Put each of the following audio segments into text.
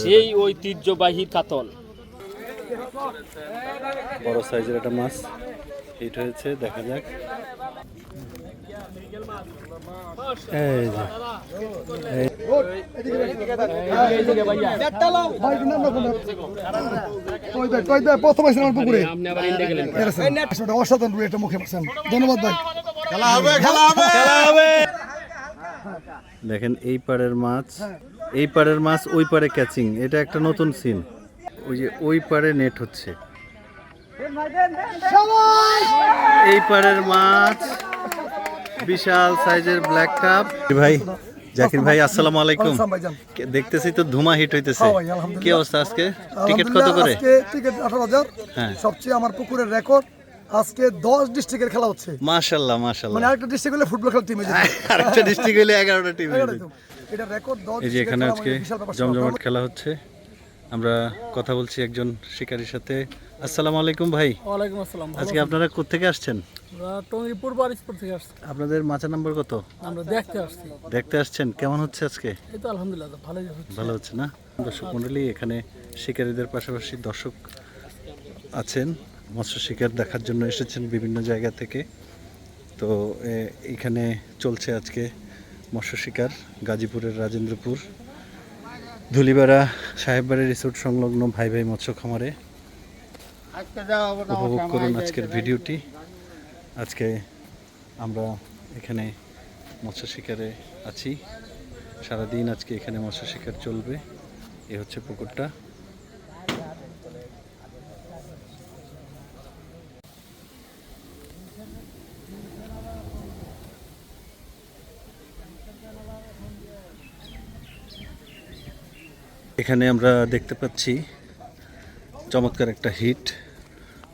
সেই ঐতিহ্যবাহী কাতল, বড় সাইজের একটা মাছ হিট হয়েছে, দেখা যাক। এই যে ধন্যবাদ ভাই। দেখেন এই পাড়ের মাছ, এই পাড়ের মাছ ওই পাড়ে ক্যাচিং, এটা একটা নতুন সিন। ওই যে ওই পাড়ে নেট হচ্ছে, এই পাড়ের মাছ বিশাল সাইজের ব্ল্যাক কাপ। ভাই জাকির ভাই আসসালামু আলাইকুম। দেখতেছি তো ধুমা হিট হইতেছে, কি অবস্থা আজকে? টিকিট কত করে? টিকিট 18,000। হ্যাঁ, সবচেয়ে আমার পুকুরের রেকর্ড আজকে 10 ডিস্ট্রিক্টের খেলা হচ্ছে। মাশাআল্লাহ মাশাআল্লাহ, মানে আরেকটা ডিস্ট্রিক্ট হলে ফুটবল খেলার টিম হয়ে যাবে, আরেকটা ডিস্ট্রিক্ট হলে 11টা টিম হয়ে যাবে। এটা রেকর্ড 10। এই যে এখানে আজকে জমজমাট খেলা হচ্ছে, আমরা কথা বলছি একজন শিকারীর সাথে। আসসালামু আলাইকুম ভাই। ওয়ালাইকুম আসসালাম। আজকে আপনারা কোথা থেকে আসছেন? আমরা টঙ্গীপুর বারিশপুর থেকে আসছি। আপনাদের মাচা নাম্বার কত? আমরা দেখতে আসছি। দেখতে আসছেন, কেমন হচ্ছে আজকে? এই তো আলহামদুলিল্লাহ ভালোই হচ্ছে। ভালো হচ্ছে না? দর্শক মণ্ডলী, এখানে শিকারীদের পাশাপাশি দর্শক আছেন, মৎস্য শিকার দেখার জন্য এসেছেন বিভিন্ন জায়গা থেকে। তো এখানে চলছে আজকে মৎস্য শিকার গাজীপুরের রাজেন্দ্রপুর ধুলিবাড়া সাহেববাড়ি রিসোর্ট সংলগ্ন ভাই ভাই মৎস্য খামারে। উপভোগ করুন আজকের ভিডিওটি। আজকে আমরা এখানে মৎস্য শিকারে আছি, সারাদিন আজকে এখানে মৎস্য শিকার চলবে। এ হচ্ছে পুকুরটা। এখানে আমরা দেখতে পাচ্ছি চমৎকার একটা হিট।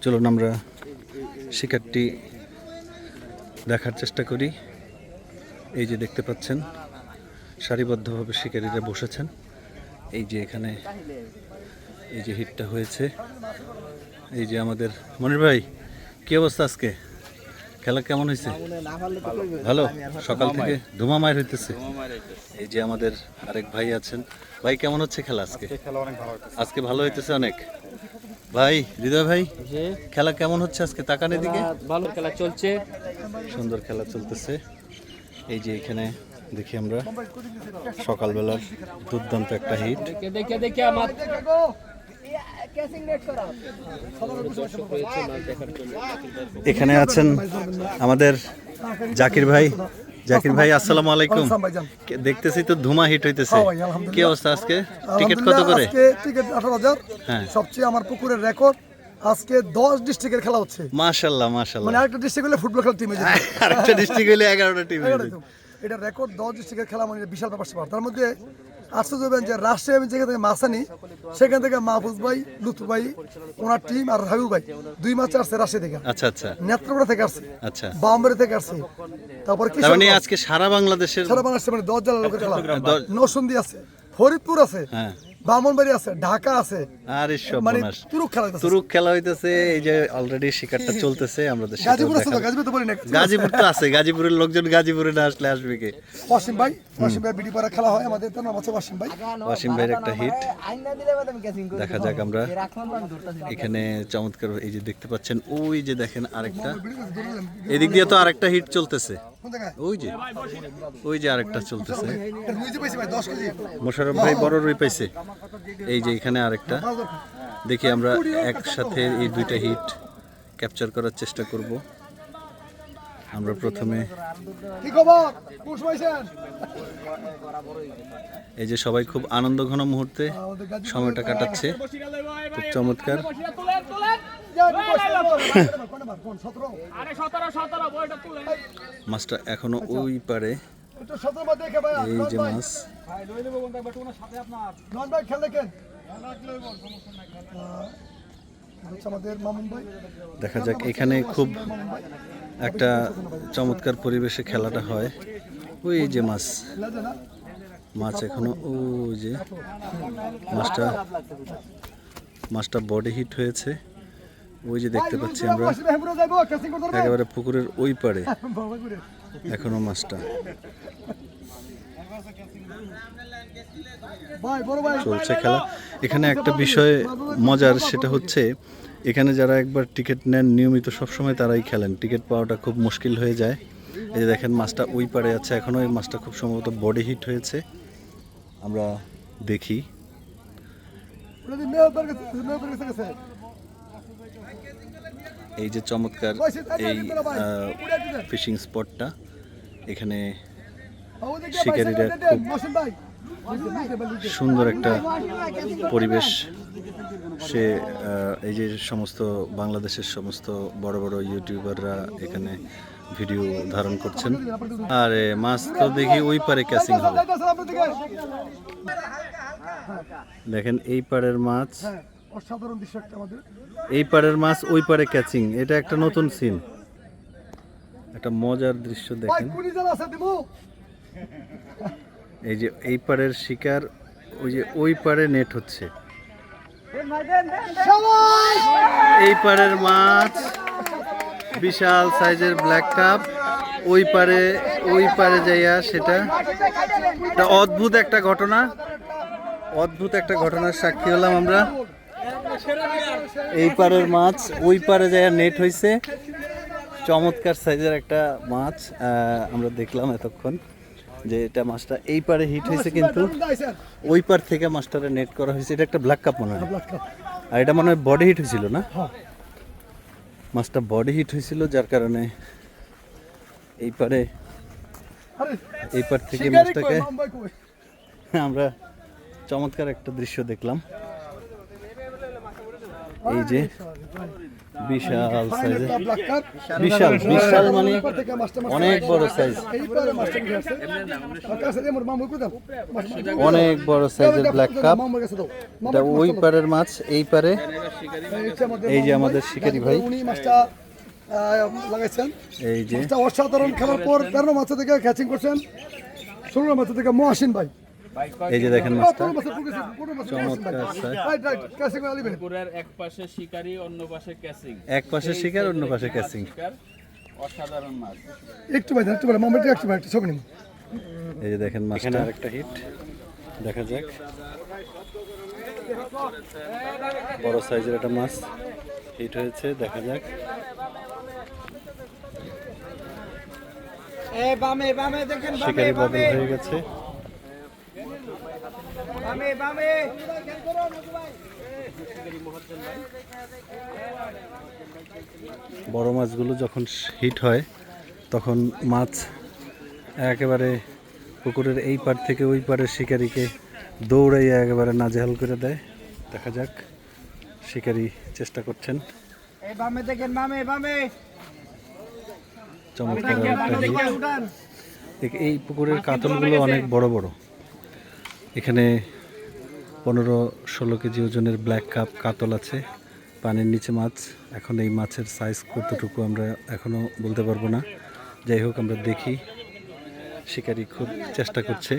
চলুন আমরা শিকারটি দেখার চেষ্টা করি। এই যে দেখতে পাচ্ছেন সারিবদ্ধভাবে শিকারীরা বসেছেন। এই যে এখানে এই যে হিটটা হয়েছে, এই যে আমাদের মনির ভাই, কি অবস্থা আজকে? খেলা কেমন হয়েছে? ভালো, সকাল থেকে ধুমা মায়ের হইতেছে। এই যে আমাদের আরেক ভাই আছেন। ভাই কেমন হচ্ছে খেলা আজকে? আজকে ভালো হইতেছে অনেক। ভাই হৃদয় ভাই, খেলা কেমন হচ্ছে আজকে? তাকান এদিকে। ভালো খেলা চলছে, সুন্দর খেলা চলতেছে। এই যে এখানে দেখি আমরা সকালবেলার দুর্দান্ত একটা হিট। দেখে দেখে আমার এখানে আছেন আমাদের জাকির ভাই। জাকির ভাই আসসালামু আলাইকুম। দেখতেছি তো ধুমা হিট হইতেছে, কি অবস্থা আজকে? টিকিট কত করে? টিকিট 18,000। হ্যাঁ, সবচেয়ে আমার পুকুরের রেকর্ড আজকে 10 ডিস্ট্রিক্টের খেলা হচ্ছে। মাশাআল্লাহ মাশাআল্লাহ, মানে আরেকটা ডিস্ট্রিক্ট হলে ফুটবল খেলার টিম হয়ে যাবে, আরেকটা ডিস্ট্রিক্ট হলে 11টা টিম হয়ে যাবে। এটা রেকর্ড 10 ডিস্ট্রিক্টের খেলা, মানে বিশাল ব্যাপার। তার মধ্যে আশ্চর্য হবেন যে রাজশাহী আমি যেখান থেকে মাছ আনি, সেখান থেকে মাহফুজ ভাই, লুৎফু ভাই, ওনার টিম, আর হাবিব ভাই 2 মাছ আসছে রাজশাহী থেকে। আচ্ছা আচ্ছা, নেত্রকোনা থেকে আসছে, আচ্ছা, বাম্বের থেকে আসছে। তারপরে কি মানে আজকে সারা বাংলাদেশের মানে 10 জেলার লোকের খেলা। নরসিংদী আছে, ফরিদপুর আছে, হ্যাঁ, ব্রাহ্মণবাড়ি আছে, ঢাকা আছে। আর মানে সর্বনাশ, তুরুক খেলা হইতেছে। এই যে অলরেডি শিকারটা চলতেছে, আমাদের গাজীপুর আছে, গাজীপুর তো বলি না, গাজীপুর তো আছে। গাজীপুরের লোকজন গাজীপুরে না আসলে আসবে কে? ওয়াসিম ভাই বিডি পাড়া খেলা হয় আমাদের, তো নাম আছে ওয়াসিম ভাই। ওয়াসিম ভাইয়ের একটা হিট, দেখা যাক। আমরা এখানে চমৎকার, এই যে দেখতে পাচ্ছেন, ওই যে দেখেন আরেকটা, এদিক দিয়ে তো আরেকটা হিট চলতেছে। ওই যে আরেকটা চলতেছে। মোশাররফ ভাই বড় রুই পাইছে। এই যে এখানে আরেকটা, দেখি আমরা একসাথে এই দুইটা হিট ক্যাপচার করার চেষ্টা করব। আমরা প্রথমে এই যে সবাই খুব আনন্দ ঘন মুহূর্তে সময়টা কাটাচ্ছে, খুব চমৎকার। মাছটা এখনো ওই পারে, এই যে মাছ। দেখা যাক, এখানে খুব একটা চমৎকার পরিবেশে খেলাটা হয়। ওই যে মাছ এখনো, ওই যে মাছটা বডি হিট হয়েছে। ওই যে দেখতে পাচ্ছি আমরা একেবারে পুকুরের ওই পারে এখনো মাছটা। ভাই বড় ভাই চলছে খেলা। এখানে একটা বিষয় মজার, সেটা হচ্ছে এখানে যারা একবার টিকিট নেন নিয়মিত সবসময় তারাই খেলেন, টিকিট পাওয়াটা খুব মুশকিল হয়ে যায়। এই যে দেখেন মাছটা ওই পারে আছে, এখনও এই মাছটা খুব সম্ভবত বডি হিট হয়েছে, আমরা দেখি। ওটা দি মেয়র গেছে এই যে চমৎকার এই ফিশিং স্পটটা, এখানে শিকারীরা খুব মহসিন ভাই সুন্দর একটা পরিবেশ। সে এই যে সমস্ত বাংলাদেশের সমস্ত বড় বড় ইউটিউবাররা এখানে ভিডিও ধারণ করছেন। আরে মাছ তো দেখি ওই পারে ক্যাচিং হবে। দেখেন এই পাড়ের মাছ, হ্যাঁ অসাধারণ দৃশ্য একটা আমাদের। এই পাড়ের মাছ ওই পারে ক্যাচিং, এটা একটা নতুন সিন, একটা মজার দৃশ্য ভাই দেখেন। কুড়ি জন আছে দিমু এই যে এই পাড়ের শিকার, ওই যে ওই পাড়ে নেট হচ্ছে, এই পাড়ের মাছ বিশাল সাইজের ব্ল্যাক কাপ, ওই পারে যাইয়া সেটা একটা অদ্ভুত একটা ঘটনা, অদ্ভুত একটা ঘটনার সাক্ষী হলাম আমরা। এই পাড়ের মাছ ওই পারে যাইয়া নেট হইছে, চমৎকার সাইজের একটা মাছ। আমরা দেখলাম এতক্ষণ যে এটা মাছটা এই পারে হিট হয়েছে, কিন্তু ওই পার থেকে মাছটারে নেট করা হয়েছে। এটা একটা ব্ল্যাক কাপ মনে হয়, আর এটা মনে হয় বডি হিট হয়েছিল না, মাছটা বডি হিট হয়েছিল, যার কারণে এই পার থেকে মাছটাকে আমরা চমৎকার একটা দৃশ্য দেখলাম। এই যে বিশাল সাইজের, বিশাল বিশাল মানে অনেক বড় সাইজ, অনেক বড় সাইজের ব্ল্যাক কাপ। এটা ওই পারের মাছ, এই পারে এই যে আমাদের শিকারি ভাই উনি মাছটা লাগাইছেন। এই যে মাছটা অসাধারণ খেলার পর 13 মাছ থেকে ক্যাচিং করছেন, 16 মাছ থেকে মহসিন ভাই। এই যে দেখেন মাছটা চমৎকার পুকুরের এক পাশে শিকারি, অন্য পাশে ক্যাচিং, এক পাশে শিকার অন্য পাশে ক্যাচিং। অসাধারণ মাছ। একটু ভাই একটু ভাই মামা একটু ভাই একটু ছবি নিন। এই যে দেখেন মাছটা আরেকটা হিট, দেখা যাক। বড় সাইজের একটা মাছ হিট হয়েছে, দেখা যাক। শিকারি বদল হয়ে গেছে। বড় মাছগুলো যখন হিট হয় তখন মাছ একেবারে পুকুরের এই পার থেকে ওই পারের শিকারিকে দৌড়াইয়া একেবারে নাজেহাল করে দেয়। দেখা যাক, শিকারি চেষ্টা করছেন। চমৎকার একটা হিট। এই পুকুরের কাতলগুলো অনেক বড় বড়, এখানে 15-16 কেজি ওজনের ব্ল্যাক কাপ কাতল আছে পানির নিচে মাছ। এখন এই মাছের সাইজ কতটুকু আমরা এখনও বলতে পারবো না। যাই হোক, আমরা দেখি, শিকারি খুব চেষ্টা করছে।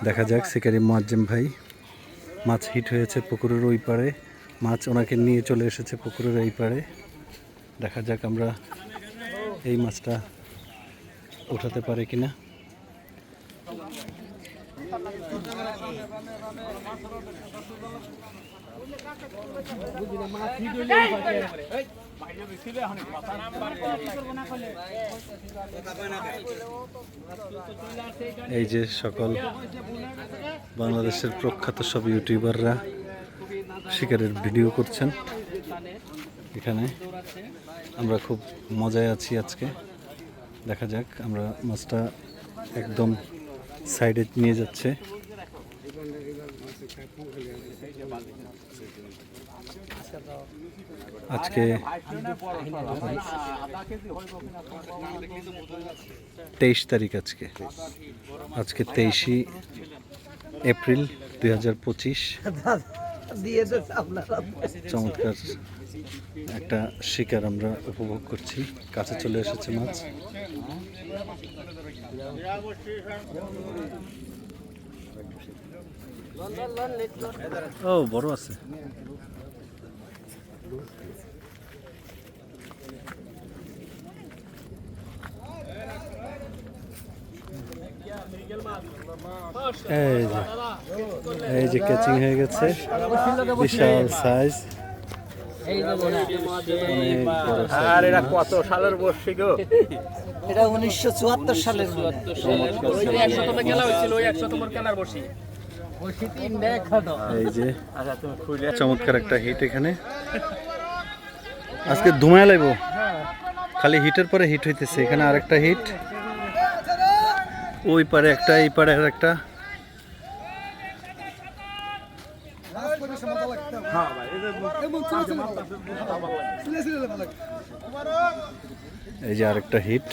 দেখা যাক, শিকারি মুয়াজ্জেম ভাই, মাছ হিট হয়েছে পুকুরের ওই পারে, মাছ ওনাকে নিয়ে চলে এসেছে পুকুরের এই পারে। দেখা যাক আমরা এই মাছটা উঠাতে পারে কিনা। এই যে সকল বাংলাদেশের প্রখ্যাত সব ইউটিউবাররা শিকারের ভিডিও করছেন এখানে। আমরা খুব মজায় আছি আজকে। দেখা যাক, আমরা মাছটা একদম সাইডে নিয়ে যাচ্ছে। আজকে 23 তারিখ, আজকে 23 এপ্রিল 2025। চমৎকার একটা শিকার আমরা উপভোগ করছি। কাছে চলে এসেছে মাছ। ও বড় আছে। এই যে ক্যাচিং হয়ে গেছে, বিশাল সাইজ। আর এটা কত সালের বর্ষি গো? এটা 1974 সালের খেলা হয়েছিল, ওই 100তম খেলার বর্ষি। এই যে চমৎকার একটা হিট এখানে। আজকে ধুমায় লাগবো, খালি হিটের পরে হিট হইতেছে। এখানে আরেকটা হিট, ওই পারে একটা, এই পারে আর একটা। এই যে আরেকটা হিট।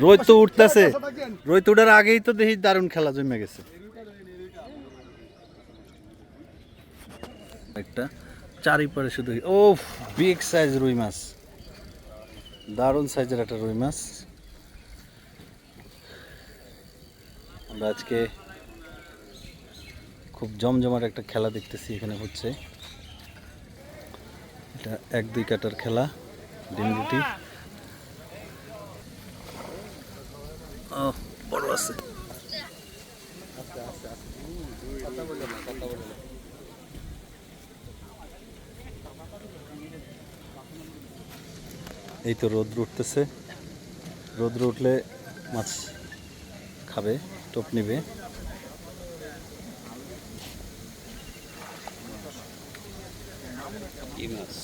রোদ তো উঠতেছে, রোদ উঠার আগেই তো দেখি দারুণ খেলা জমে গেছে। একটা চারিপারে শুধু, ও বিগ সাইজ রুই মাছ, দারুণ সাইজের একটা রুই মাছ। আমরা আজকে খুব জমজমাট একটা খেলা দেখতেছি এখানে হচ্ছে। এটা 1-2 কাটার খেলা, ডিমরুটি। বড় আছে। এই তো রোদ্র উঠতেছে, রোদ্র উঠলে মাছ খাবে, টোপ নিবে।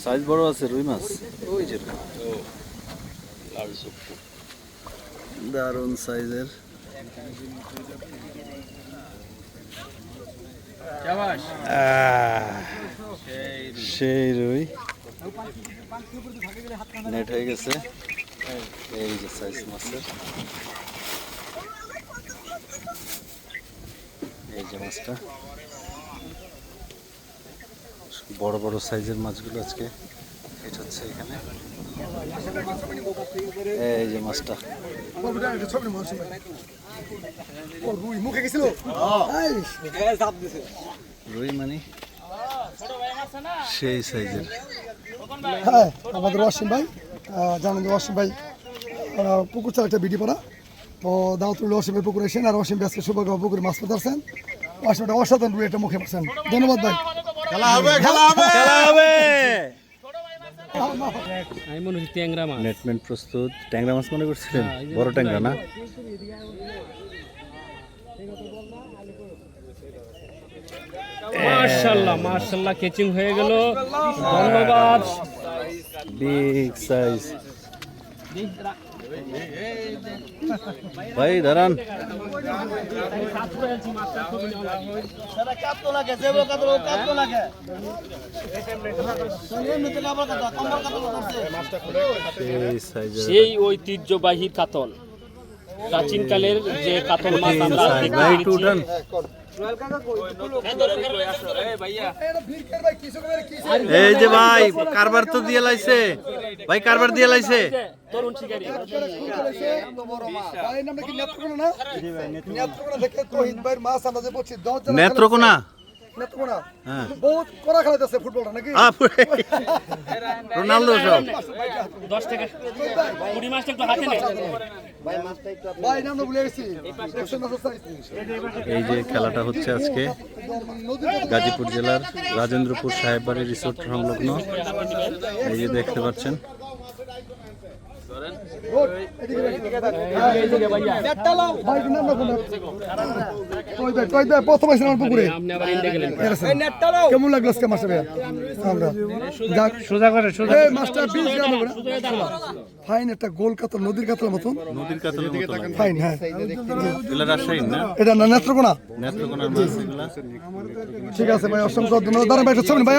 সাইজ বড় আছে রুই মাছ, ওই যে দারুণ সাইজের। সেই রুই, নেট হয়ে গেছে। এই যে সাইজ মাছের, এই যে মাছটা, বড় বড় সাইজের মাছগুলো আজকে এটা হচ্ছে এখানে। এই যে মাছটা, রুই মানে সেই সাইজের। হ্যাঁ, আমাদের অসীম ভাই, জানেন যে অসীম ভাই পুকুর চাল একটা ভিডিও করা, তো দাওয়াতুল অসীম ভাই পুকুর এসেন, আর অসীম ব্যাসকে সৌভাগ্য পুকুরে মাছ পেতারছেন। অসীম একটা অসাধারণ রুই একটা মুখে পাচ্ছেন। ধন্যবাদ ভাই। আমি মনে হচ্ছে ট্যাংরা মাছ। নেটমেন্ট প্রস্তুত। ট্যাংরা মাছ মনে করছিলেন? বড় ট্যাংরা না? মাশাআল্লাহ মাশাআল্লাহ, ক্যাচিং হয়ে গেল। ধন্যবাদ। বিগ সাইজ ভাই, দাঁড়ান। সেই ঐতিহ্যবাহী কাতল, প্রাচীনকালের যে কাতল মাছ আমরা দেখতে পেয়েছি। এই যে ভাই কারবার তো দিয়ে লাইছে, ভাই কারবার দিয়ে লাইছে। তরুণ শিকারী নেত্রকোনা হ্যাঁ, বহুত কড়া খেলাইতেছে ফুটবলটা নাকি? রোনালদো সব 10 টাকা 20 মাছটা একটু হাতে নে। ভাই নাম ভুলে গেছি। এই যে খেলাটা হচ্ছে আজকে গাজীপুর জেলার রাজেন্দ্রপুর সাহেববাড়ি রিসোর্ট সংলগ্ন। এই যে দেখতে পাচ্ছেন, কেমন লাগলো আজকে মাছটা ভাইয়া? ফাইন একটা গোল কাতল, নদীর কাতলের মতন। নদীর কাতলের মতো লাগে। ফাইন, হ্যাঁ। এগুলা রাজশাহী না? এটা না নেত্রকোনা। নেত্রকোনার মাছ এগুলা। ঠিক আছে ভাই, অসংখ্য ধন্যবাদ। দাঁড়ান ভাই, একটা ছবি ভাই,